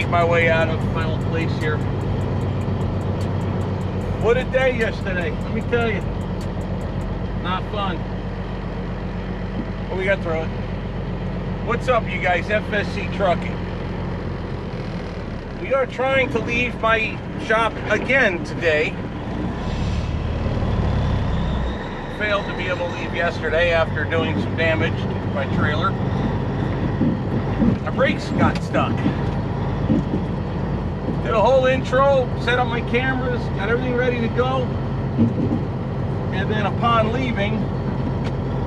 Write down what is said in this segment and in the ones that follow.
make my way out of my old place here. What a day yesterday, let me tell you. Not fun. But we got through it. What's up, you guys? FSC Trucking. We are trying to leave my shop again today. Failed to be able to leave yesterday after doing some damage to my trailer. My brakes got stuck. Did a whole intro, set up my cameras, got everything ready to go. And then upon leaving,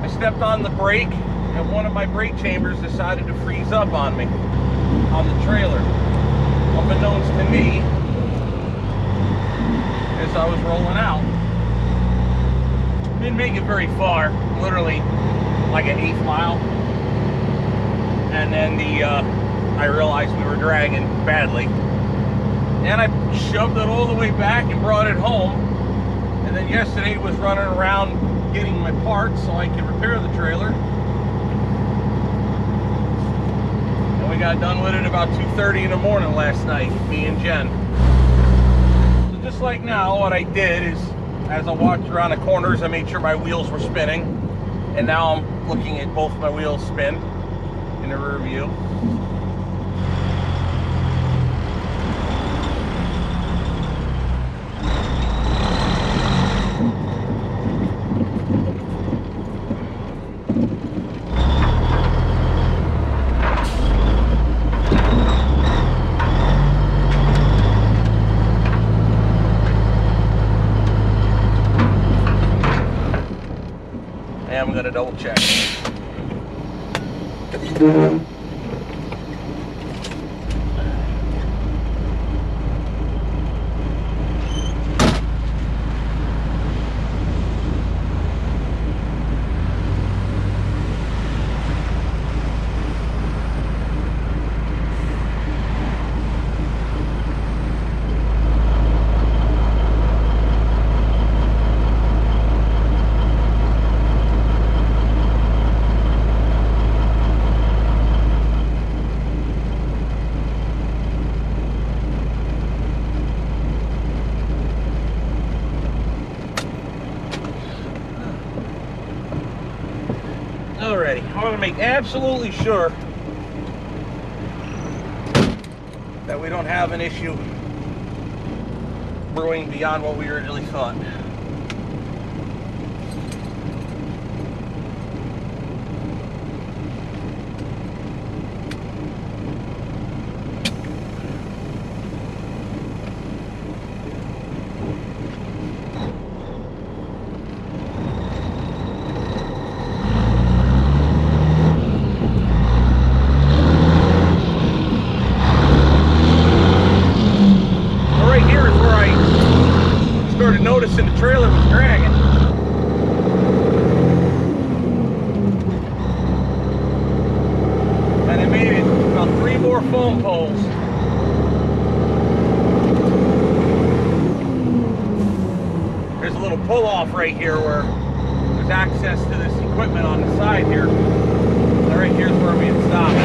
I stepped on the brake and one of my brake chambers decided to freeze up on me, on the trailer. Unbeknownst to me, as I was rolling out. Didn't make it very far, literally like an 1/8 mile. And then I realized we were dragging badly. And I shoved it all the way back and brought it home. And then yesterday was running around getting my parts so I could repair the trailer. And we got done with it about 2:30 in the morning last night, me and Jen. So just like now, what I did is, as I walked around the corners, I made sure my wheels were spinning. And now I'm looking at both my wheels spin in the rear view. I'm gonna double check. Alrighty, I want to make absolutely sure that we don't have an issue brewing beyond what we originally thought. Noticing the trailer was dragging. And I made it about 3 more foam poles. There's a little pull off right here where there's access to this equipment on the side here. And right here's where we had stopped.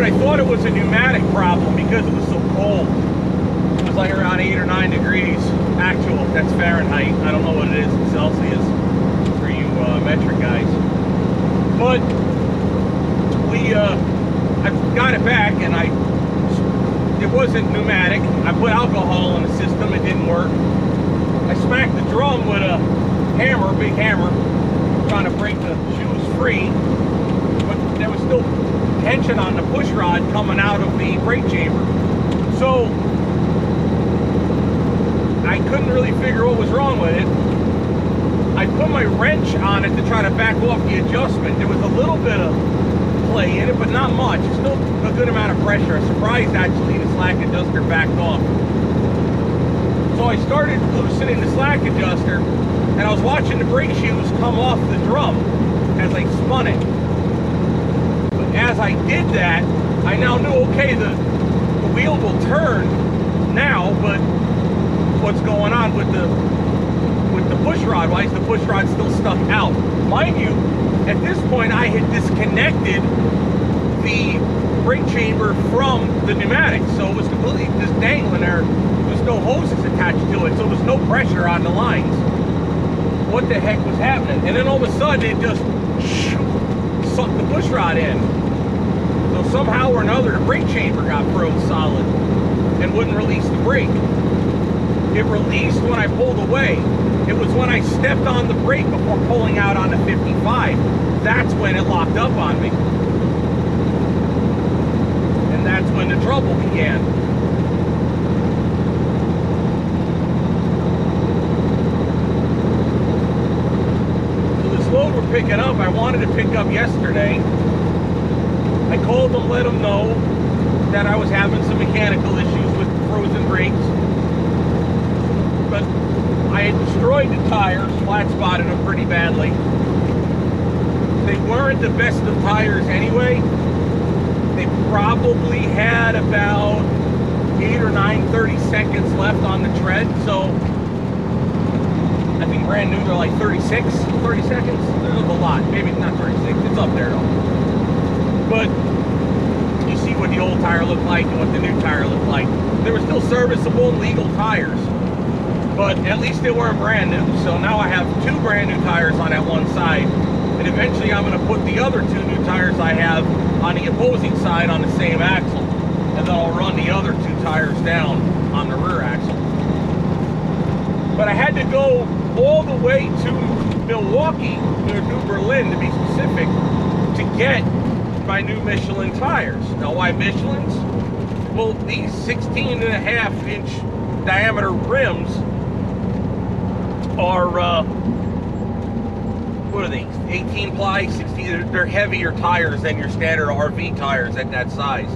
I thought it was a pneumatic problem because it was so cold. It was like around 8 or 9 degrees actual. That's Fahrenheit. I don't know what it is in Celsius for you metric guys. But I got it back, and it wasn't pneumatic. I put alcohol in the system. It didn't work. I smacked the drum with a hammer, big hammer, trying to break the shoes free. But there was still tension on the push rod coming out of the brake chamber. So I couldn't really figure what was wrong with it. I put my wrench on it to try to back off the adjustment. There was a little bit of play in it, but not much. It's still a good amount of pressure. I'm surprised actually the slack adjuster backed off. So I started loosening the slack adjuster, and I was watching the brake shoes come off the drum as I spun it. But as I did that, I now knew, okay, the wheel will turn now, but what's going on with the push rod? Why is the push rod still stuck out? Mind you, at this point I had disconnected the brake chamber from the pneumatic, so it was completely just dangling there. There was no hoses attached to it, so there was no pressure on the lines. What the heck was happening? And then all of a sudden it just sucked the push rod in. So somehow or another the brake chamber got froze solid and wouldn't release the brake. It released when I pulled away. It was when I stepped on the brake before pulling out on the 55. That's when it locked up on me. And that's when the trouble began. So this load we're picking up, I wanted to pick up yesterday. I called them, let them know that I was having some mechanical issues with frozen brakes. But I had destroyed the tires, flat spotted them pretty badly. They weren't the best of tires anyway. They probably had about 8 or 9 30 seconds left on the tread, so I think brand new they're like 30 seconds. There's a lot, maybe not 36, it's up there though. But you see what the old tire looked like and what the new tire looked like. They were still serviceable and legal tires, but at least they weren't brand new. So now I have 2 brand new tires on that one side, and eventually I'm going to put the other 2 new tires I have on the opposing side on the same axle, and then I'll run the other 2 tires down on the rear axle. But I had to go all the way to Milwaukee, or New Berlin to be specific, to get my new Michelin tires. Now why Michelin's? Well, these 16.5-inch diameter rims are, what are these? 18 ply, 16, they're heavier tires than your standard RV tires at that size.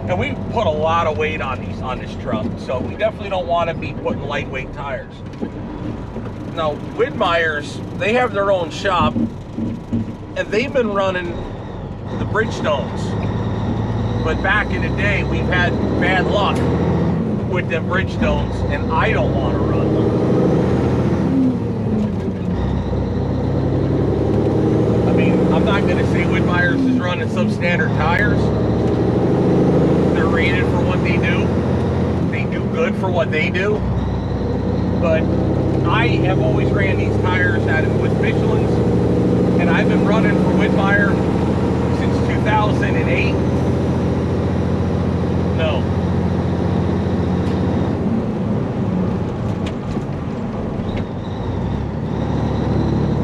And we put a lot of weight on this truck, so we definitely don't want to be putting lightweight tires. Now, Widmeyer's, they have their own shop, and they've been running the Bridgestones. But back in the day, we've had bad luck with them Bridgestones, and I don't want to run them. I mean, I'm not going to say Widmeyer's is running substandard tires. They're rated for what they do. They do good for what they do. But I have always ran these tires with Michelin's, and I've been running for Widmeyer since 2008. No.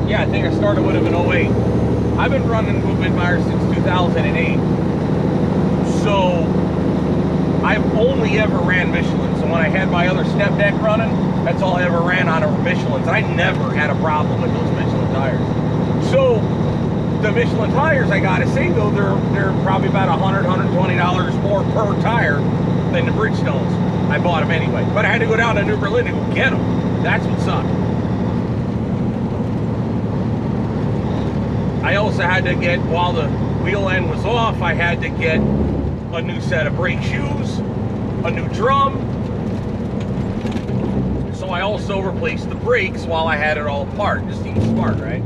Yeah, I think I started with them in 08. I've been running with Widmeyer since 2008. So I've only ever ran Michelin. So when I had my other step deck running, that's all I ever ran on over Michelin's. I never had a problem with those Michelin tires. So the Michelin tires, I gotta say though, they're probably about $100, $120 more per tire than the Bridgestones. I bought them anyway, but I had to go down to New Berlin to go get them. That's what sucked. I also had to get, while the wheel end was off, I had to get a new set of brake shoes, a new drum. So I also replaced the brakes while I had it all apart. Just seems smart, right?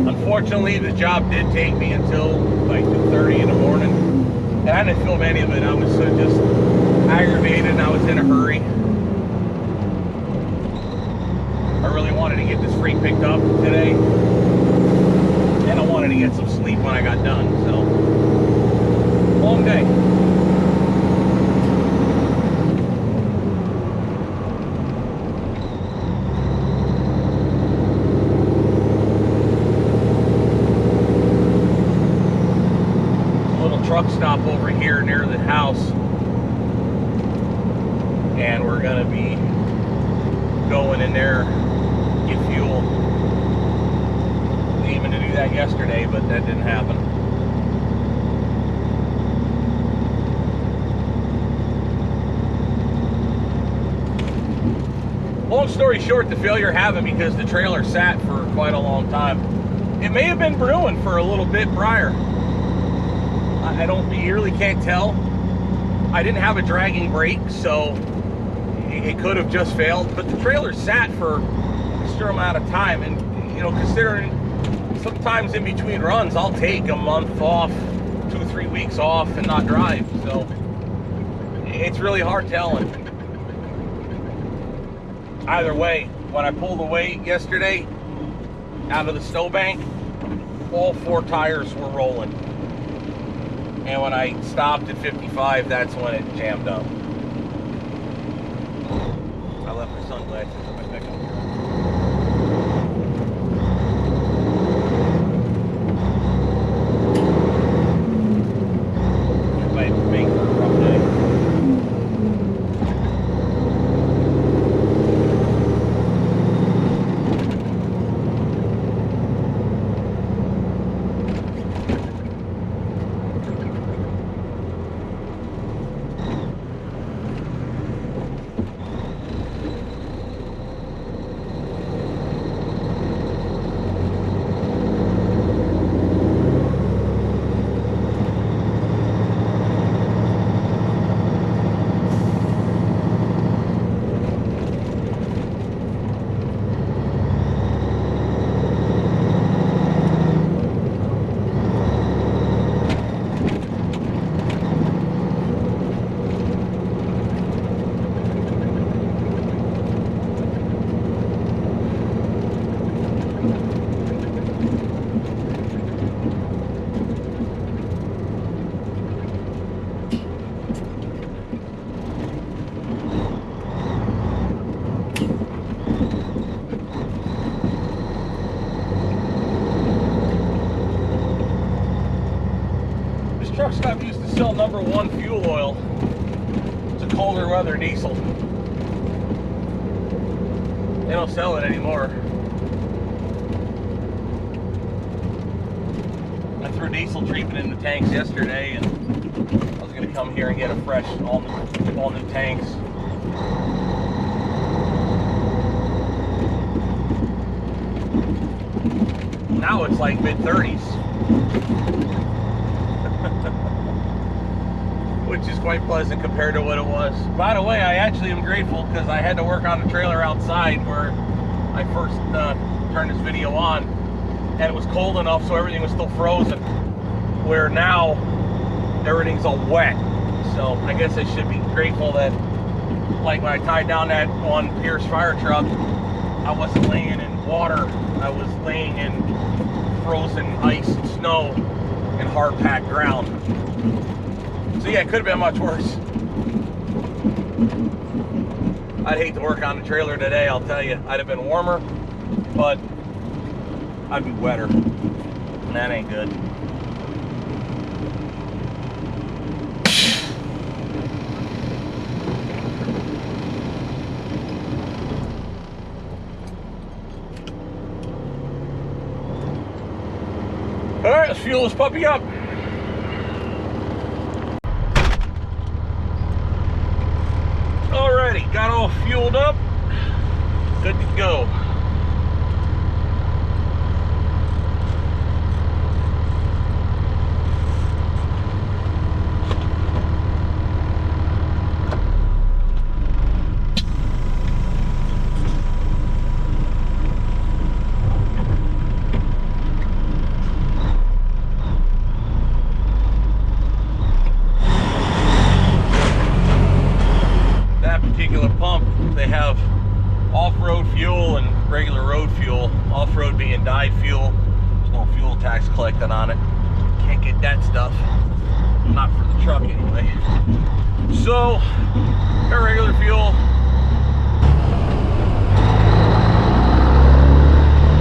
Unfortunately, the job did take me until like 2:30 in the morning, and I didn't film any of it. I was so just aggravated, and I was in a hurry. I really wanted to get this freight picked up today, and I wanted to get some sleep when I got done. So, long day. truck stop over here near the house, and we're gonna be going in there, get fuel. Aiming to do that yesterday, but that didn't happen. Long story short, the failure happened because the trailer sat for quite a long time. It may have been brewing for a little bit prior. I don't, you really can't tell. I didn't have a dragging brake, so it could have just failed. But the trailer sat for a extra amount of time, and you know, considering sometimes in between runs, I'll take a month off, 2 or 3 weeks off, and not drive. So it's really hard telling. Either way, when I pulled away yesterday out of the snowbank, all 4 tires were rolling. And when I stopped at 55, that's when it jammed up. I left my sunglasses in my pickup here. It might make for a rough day. Truck stop used to sell #1 fuel oil. It's a colder weather diesel. They don't sell it anymore. I threw diesel treatment in the tanks yesterday, and I was going to come here and get a fresh, all new tanks. Now it's like mid-30s. Which is quite pleasant compared to what it was. By the way, I actually am grateful because I had to work on the trailer outside where I first turned this video on, and it was cold enough so everything was still frozen, where now everything's all wet. So I guess I should be grateful that, like when I tied down that one Pierce fire truck, I wasn't laying in water. I was laying in frozen ice and snow and hard packed ground. So yeah, it could have been much worse. I'd hate to work on the trailer today, I'll tell you. I'd have been warmer, but I'd be wetter. And that ain't good. All right, let's fuel this puppy up. Alrighty, got all fueled up, good to go. They have off-road fuel and regular road fuel. Off-road being dyed fuel. There's no fuel tax collected on it. Can't get that stuff. Not for the truck anyway. So, got regular fuel.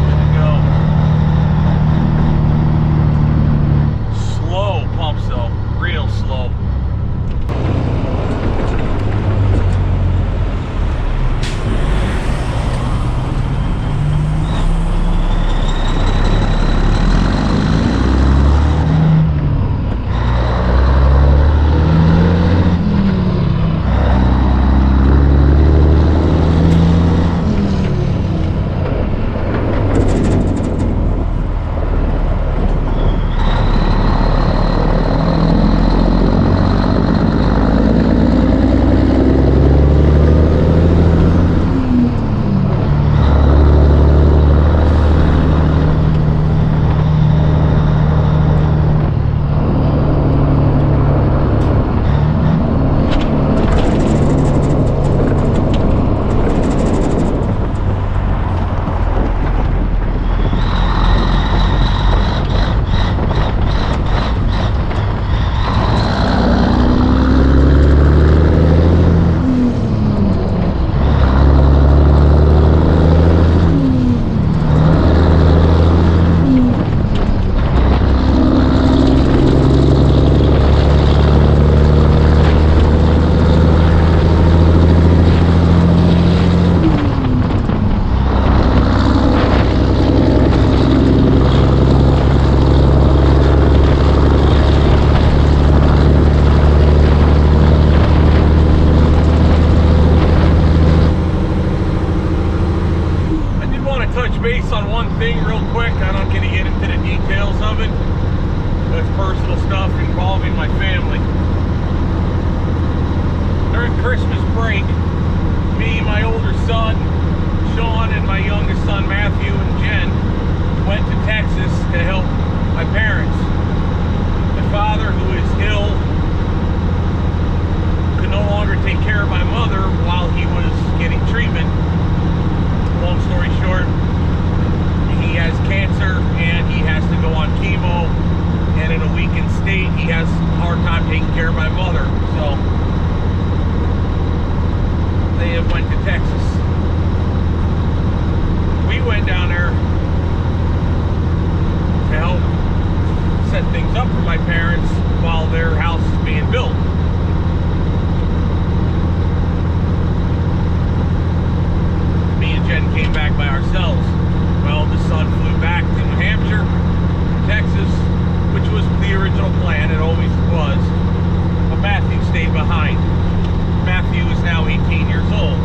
Good to go. Slow pumps though, really. thing real quick. I'm not going to get into the details of it. That's personal stuff involving my family. During Christmas break, me, my older son, Sean, and my youngest son, Matthew, and Jen, went to Texas to help my parents. My father, who is ill, could no longer take care of my mother while he was getting treatment. Long story short, he has cancer and he has to go on chemo, and in a weakened state, he has a hard time taking care of my mother. So they have went to Texas. We went down there to help set things up for my parents while their house is being built. Me and Jen came back by ourselves. Well, the son flew back to New Hampshire, Texas, which was the original plan. It always was. But Matthew stayed behind. Matthew is now 18 years old.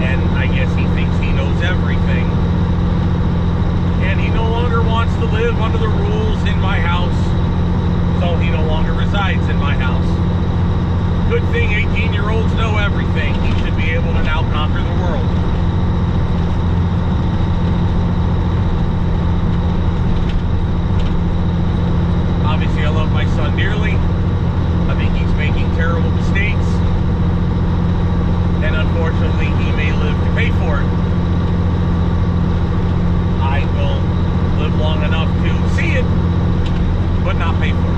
And I guess he thinks he knows everything. And he no longer wants to live under the rules in my house. So he no longer resides in my house. Good thing 18-year-olds know everything. He should be able to now conquer the world. Obviously, I love my son dearly. I think he's making terrible mistakes. And unfortunately, he may live to pay for it. I will live long enough to see it, but not pay for it.